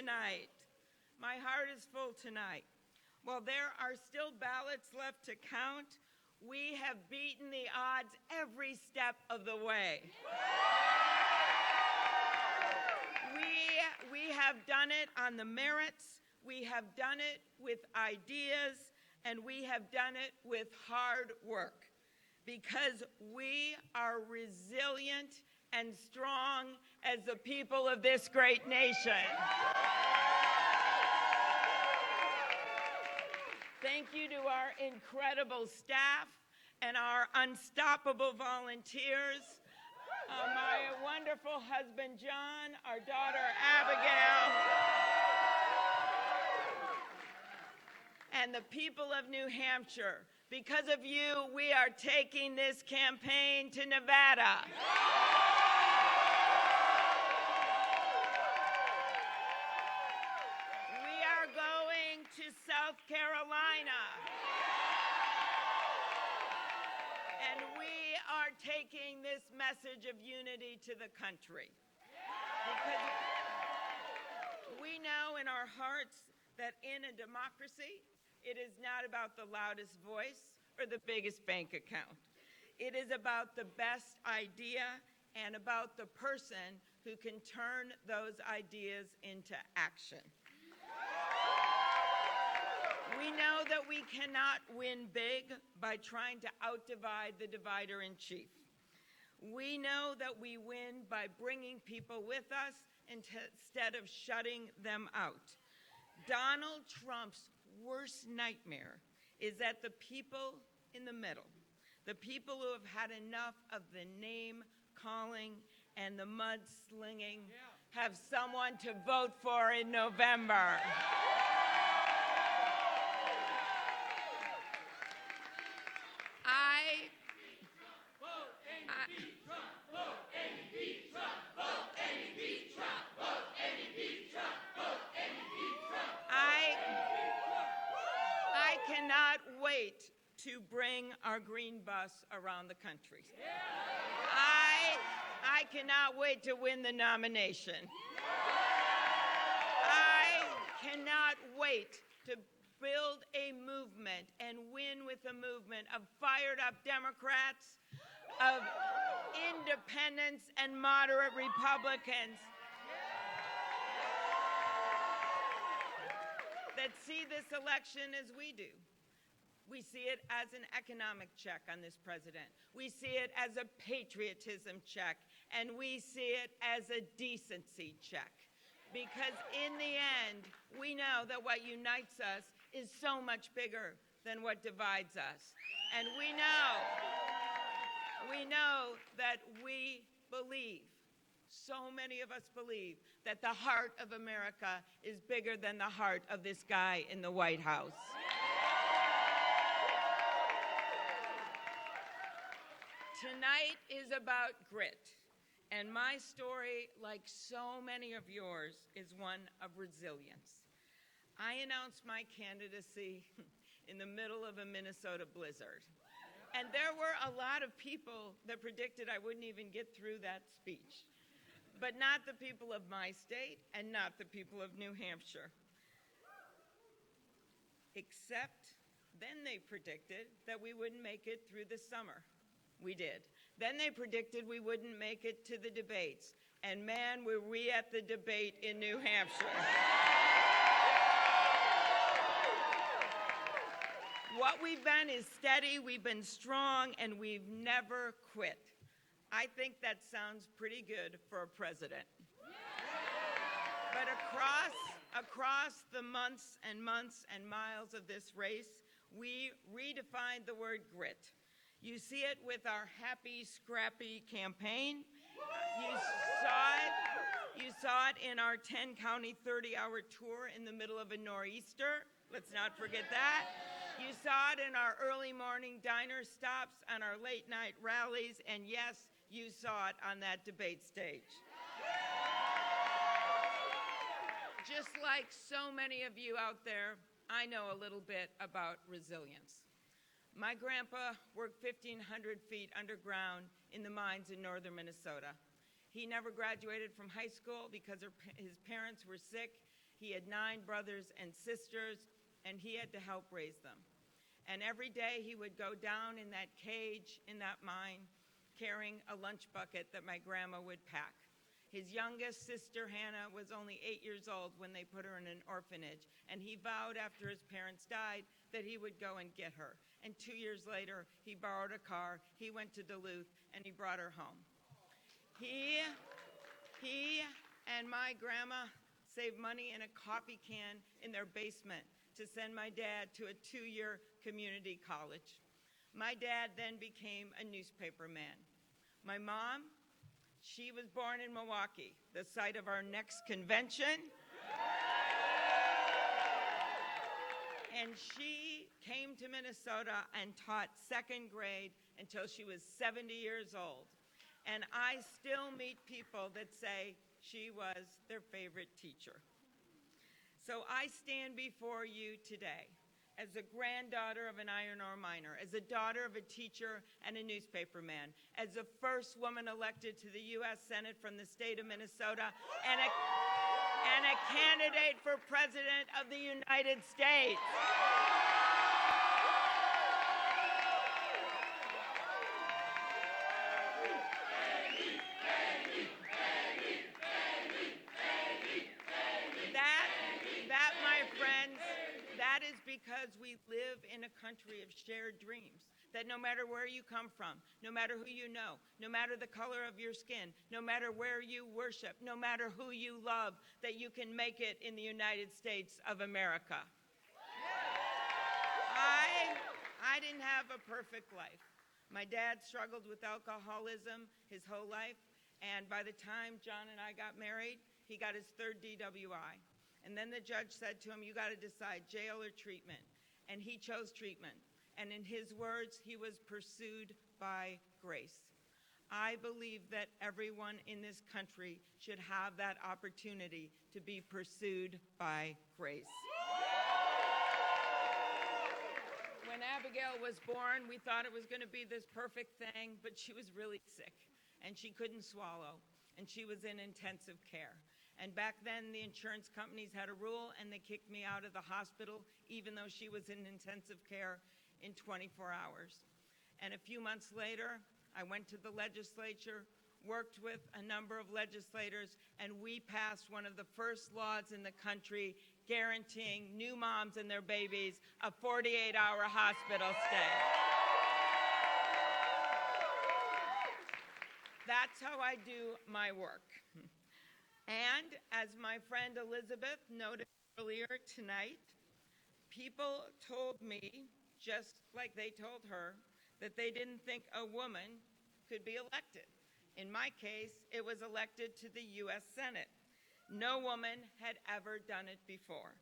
tonight. My heart is full tonight. While there are still ballots left to count, we have beaten the odds every step of the way. We have done it on the merits, we have done it with ideas, and we have done it with hard work, because we are resilient and strong as the people of this great nation. Thank you to our incredible staff and our unstoppable volunteers, my wonderful husband John, our daughter Abigail, and the people of New Hampshire. Because of you, we are taking this campaign to Nevada. We are going to South Carolina. And we are taking this message of unity to the country. Because we know in our hearts that in a democracy, it is not about the loudest voice or the biggest bank account. It is about the best idea and about the person who can turn those ideas into action. We know that we cannot win big by trying to out-divide the divider-in-chief. We know that we win by bringing people with us instead of shutting them out. Donald Trump's worst nightmare is that the people in the middle, the people who have had enough of the name-calling and the mudslinging, have someone to vote for in November. I cannot wait to bring our green bus around the country. I cannot wait to win the nomination. I cannot wait to build a movement and win with a movement of fired up Democrats, of independents and moderate Republicans that see this election as we do. We see it as an economic check on this president. We see it as a patriotism check, and we see it as a decency check. Because in the end, we know that what unites us is so much bigger than what divides us. And we know that we believe, so many of us believe, that the heart of America is bigger than the heart of this guy in the White House. Tonight is about grit, and my story, like so many of yours, is one of resilience. I announced my candidacy in the middle of a Minnesota blizzard, and there were a lot of people that predicted I wouldn't even get through that speech, but not the people of my state and not the people of New Hampshire. Except then they predicted that we wouldn't make it through the summer. We did. Then they predicted we wouldn't make it to the debates. And man, were we at the debate in New Hampshire. What we've been is steady, we've been strong, and we've never quit. I think that sounds pretty good for a president. But across the months and months and miles of this race, we redefined the word grit. You see it with our Happy Scrappy campaign. You saw it in our 10-county, 30-hour tour in the middle of a nor'easter. Let's not forget that. You saw it in our early morning diner stops, on our late night rallies, and yes, you saw it on that debate stage. Just like so many of you out there, I know a little bit about resilience. My grandpa worked 1,500 feet underground in the mines in northern Minnesota. He never graduated from high school because his parents were sick, He had 9 brothers and sisters, and he had to help raise them. And every day he would go down in that cage, in that mine, carrying a lunch bucket that my grandma would pack. His youngest sister, Hannah, was only 8 years old when they put her in an orphanage, and he vowed after his parents died that he would go and get her. And 2 years later, he borrowed a car, he went to Duluth, and he brought her home. He and my grandma saved money in a coffee can in their basement to send my dad to a 2-year community college. My dad then became a newspaper man. My mom, she was born in Milwaukee, the site of our next convention. And she came to Minnesota and taught 2nd grade until she was 70 years old. And I still meet people that say she was their favorite teacher. So I stand before you today as a granddaughter of an iron ore miner, as a daughter of a teacher and a newspaper man, as the first woman elected to the U.S. Senate from the state of Minnesota, and a candidate for President of the United States. That, my friends, that is because we live in a country of shared dreams, that no matter where you come from, no matter who you know, no matter the color of your skin, no matter where you worship, no matter who you love, that you can make it in the United States of America. I didn't have a perfect life. My dad struggled with alcoholism his whole life, and by the time John and I got married, he got his 3rd DWI. And then the judge said to him, you got to decide jail or treatment. And he chose treatment. And in his words, he was pursued by grace. I believe that everyone in this country should have that opportunity to be pursued by grace. When Abigail was born, we thought it was going to be this perfect thing, but she was really sick, and she couldn't swallow, and she was in intensive care. And back then, the insurance companies had a rule, and they kicked me out of the hospital, even though she was in intensive care, in 24 hours. And a few months later, I went to the legislature, worked with a number of legislators, and we passed one of the first laws in the country guaranteeing new moms and their babies a 48-hour hospital stay. That's how I do my work. And as my friend Elizabeth noted earlier tonight, people told me, just like they told her, that they didn't think a woman could be elected. In my case, it was elected to the U.S. Senate. No woman had ever done it before.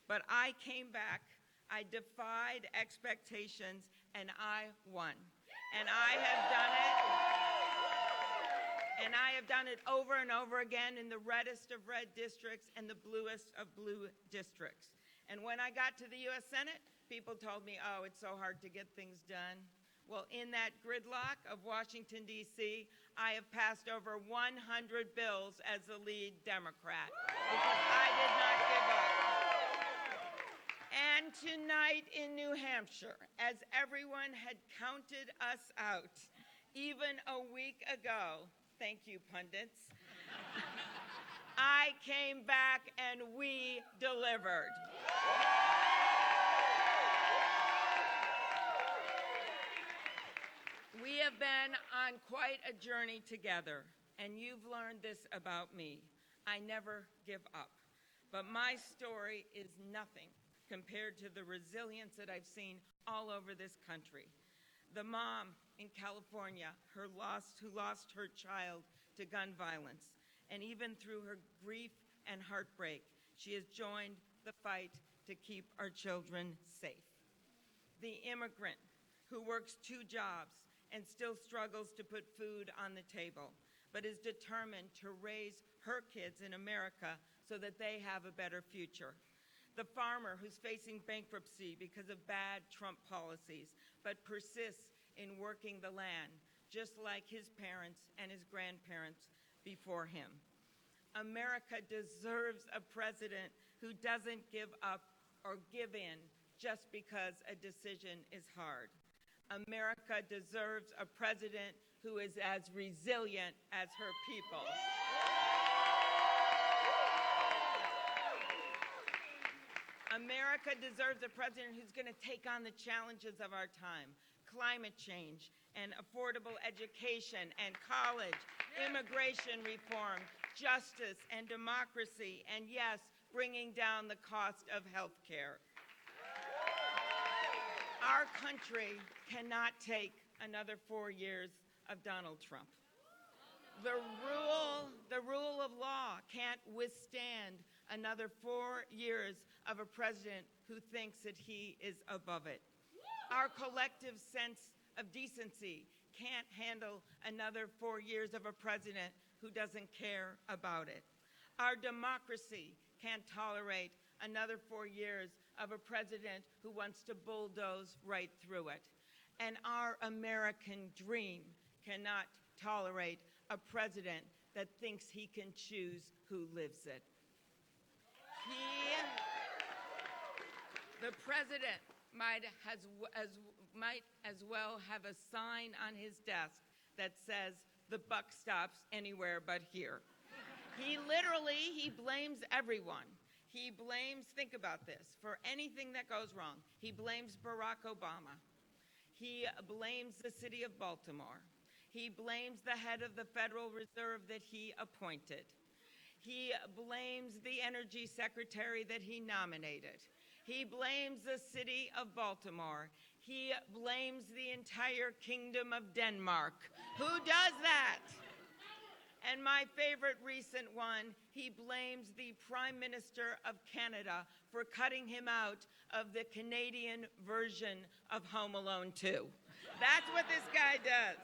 But I came back, I defied expectations, and I won. And I have done it. And I have done it over and over again in the reddest of red districts and the bluest of blue districts. And when I got to the U.S. Senate, people told me, oh, it's so hard to get things done. Well, in that gridlock of Washington, D.C., I have passed over 100 bills as the lead Democrat because I did not give up. And tonight in New Hampshire, as everyone had counted us out, even a week ago, thank you, pundits, I came back and we delivered. We have been on quite a journey together, and you've learned this about me. I never give up. But my story is nothing compared to the resilience that I've seen all over this country. The mom in California who lost her child to gun violence, and even through her grief and heartbreak, she has joined the fight to keep our children safe. The immigrant who works 2 jobs and still struggles to put food on the table, but is determined to raise her kids in America so that they have a better future. The farmer who's facing bankruptcy because of bad Trump policies, but persists in working the land, just like his parents and his grandparents before him. America deserves a president who doesn't give up or give in just because a decision is hard. America deserves a president who is as resilient as her people. America deserves a president who's going to take on the challenges of our time: climate change and affordable education and college, immigration reform, justice and democracy, and yes, bringing down the cost of health care. Our country cannot take another 4 years of Donald Trump. The rule of law can't withstand another 4 years of a president who thinks that he is above it. Our collective sense of decency can't handle another 4 years of a president who doesn't care about it. Our democracy can't tolerate another 4 years of a president who wants to bulldoze right through it. And our American dream cannot tolerate a president that thinks he can choose who lives it. The president might as well have a sign on his desk that says, "The buck stops anywhere but here." He blames everyone. He blames, think about this, for anything that goes wrong. He blames Barack Obama. He blames the city of Baltimore. He blames the head of the Federal Reserve that he appointed. He blames the energy secretary that he nominated. He blames the city of Baltimore. He blames the entire kingdom of Denmark. Who does that? And my favorite recent one, he blames the Prime Minister of Canada for cutting him out of the Canadian version of Home Alone 2. That's what this guy does.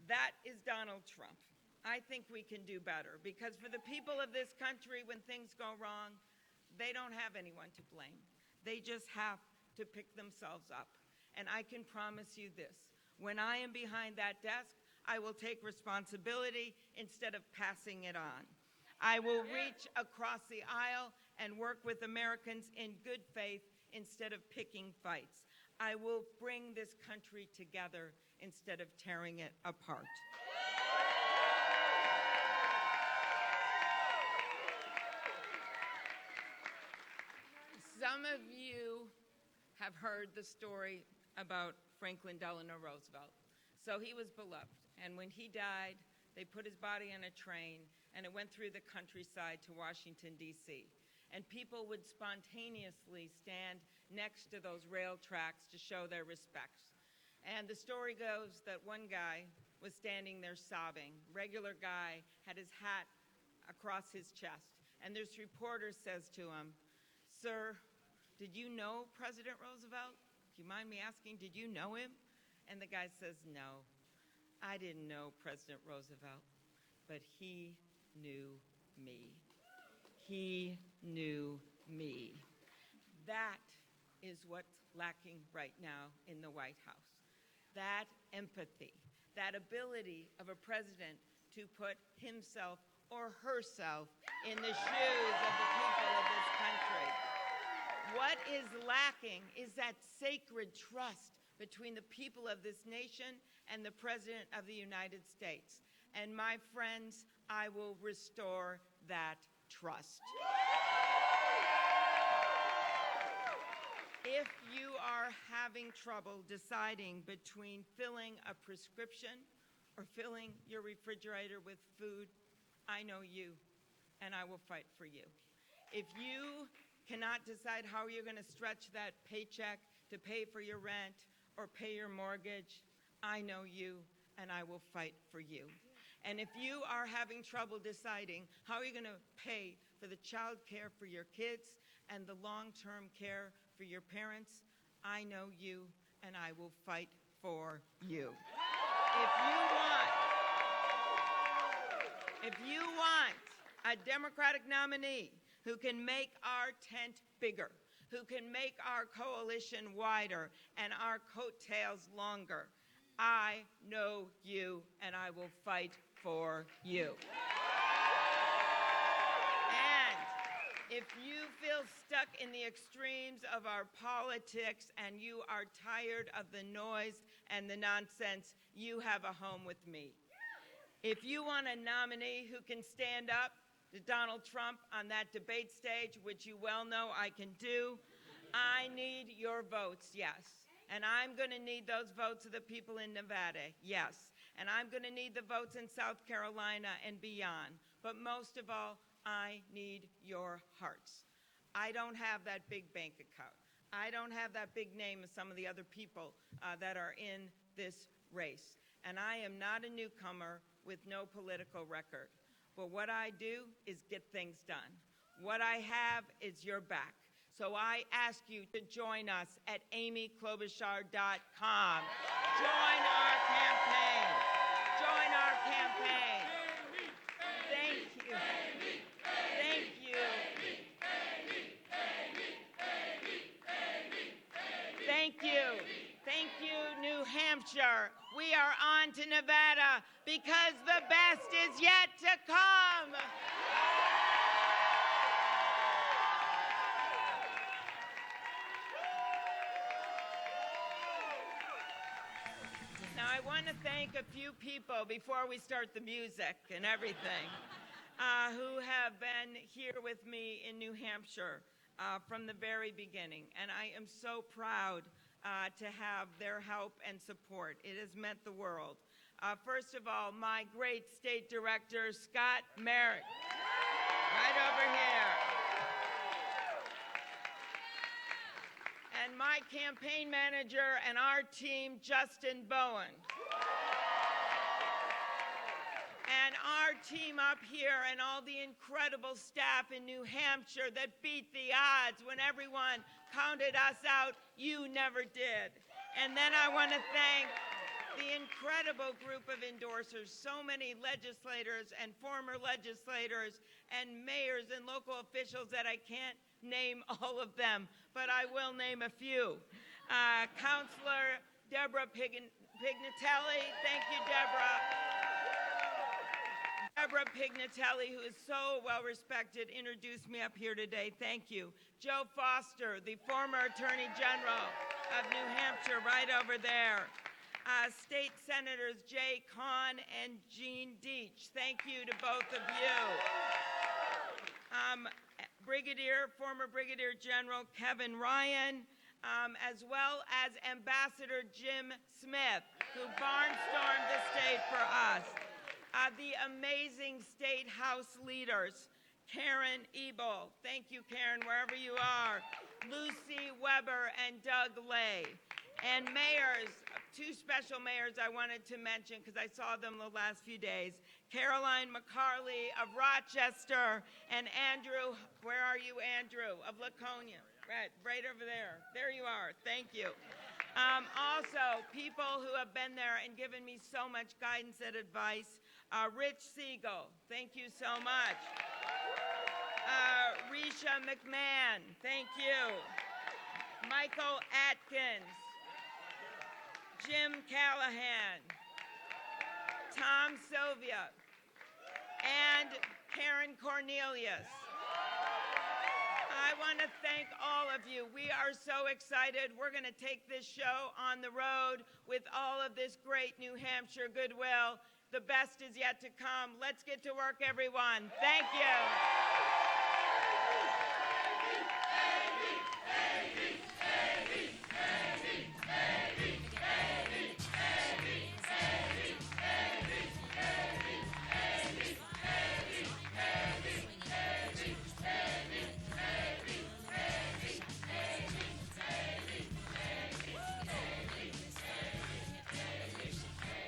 That is Donald Trump. I think we can do better, because for the people of this country, when things go wrong, they don't have anyone to blame. They just have to pick themselves up. And I can promise you this: when I am behind that desk, I will take responsibility instead of passing it on. I will reach across the aisle and work with Americans in good faith instead of picking fights. I will bring this country together instead of tearing it apart. Some of you have heard the story about Franklin Delano Roosevelt. So he was beloved, and when he died, they put his body on a train, and it went through the countryside to Washington, D.C. And people would spontaneously stand next to those rail tracks to show their respects. And the story goes that one guy was standing there sobbing. Regular guy, had his hat across his chest. And this reporter says to him, "Sir, did you know President Roosevelt? Do you mind me asking, did you know him?" And the guy says, "No, I didn't know President Roosevelt, but he knew me. He knew me." That is what's lacking right now in the White House. That empathy, that ability of a president to put himself or herself in the shoes of the people of this country. What is lacking is that sacred trust between the people of this nation and the President of the United States. And my friends, I will restore that trust. If you are having trouble deciding between filling a prescription or filling your refrigerator with food, I know you, and I will fight for you. If you cannot decide how you're going to stretch that paycheck to pay for your rent or pay your mortgage, I know you, and I will fight for you. And if you are having trouble deciding how you're going to pay for the child care for your kids and the long-term care for your parents, I know you, and I will fight for you. If you want a Democratic nominee who can make our tent bigger, who can make our coalition wider and our coattails longer, I know you, and I will fight for you. If you feel stuck in the extremes of our politics and you are tired of the noise and the nonsense, you have a home with me. If you want a nominee who can stand up to Donald Trump on that debate stage, which you well know I can do, I need your votes, yes. And I'm going to need those votes of the people in Nevada, yes. And I'm going to need the votes in South Carolina and beyond. But most of all, I need your hearts. I don't have that big bank account. I don't have that big name of some of the other people that are in this race. And I am not a newcomer with no political record. But what I do is get things done. What I have is your back. So I ask you to join us at amyklobuchar.com. Join our campaign. Join our campaign. Thank you. Thank you. Thank you. Thank you, New Hampshire. We are on to Nevada because the best is yet to come. Now, I want to thank a few people before we start the music and everything who have been here with me in New Hampshire from the very beginning. And I am so proud to have their help and support. It has meant the world. First of all, my great state director, Scott Merrick, right over here. And my campaign manager and our team, Justin Bowen. And our team up here and all the incredible staff in New Hampshire that beat the odds when everyone counted us out. You never did. And then I want to thank the incredible group of endorsers, so many legislators and former legislators and mayors and local officials that I can't name all of them, but I will name a few. Councilor Deborah Pignatelli, thank you, Deborah. Deborah Pignatelli, who is so well respected, introduced me up here today. Thank you. Joe Foster, the former Attorney General of New Hampshire, right over there. State Senators Jay Kahn and Jean Deach. Thank you to both of you. Former Brigadier General Kevin Ryan, as well as Ambassador Jim Smith, who barnstormed the state for us. The amazing state house leaders, Karen Ebel, thank you, Karen, wherever you are, Lucy Weber and Doug Lay, and mayors, two special mayors I wanted to mention because I saw them the last few days, Caroline McCarley of Rochester, and Andrew, where are you, Andrew, of Laconia? Right over there. There you are. Thank you. Also, people who have been there and given me so much guidance and advice. Rich Siegel, thank you so much. Risha McMahon, thank you. Michael Atkins. Jim Callahan. Tom Sylvia. And Karen Cornelius. I want to thank all of you. We are so excited. We're going to take this show on the road with all of this great New Hampshire goodwill. The best is yet to come. Let's get to work, everyone. Thank you. Amy, Amy, Amy, Amy, Amy, Amy.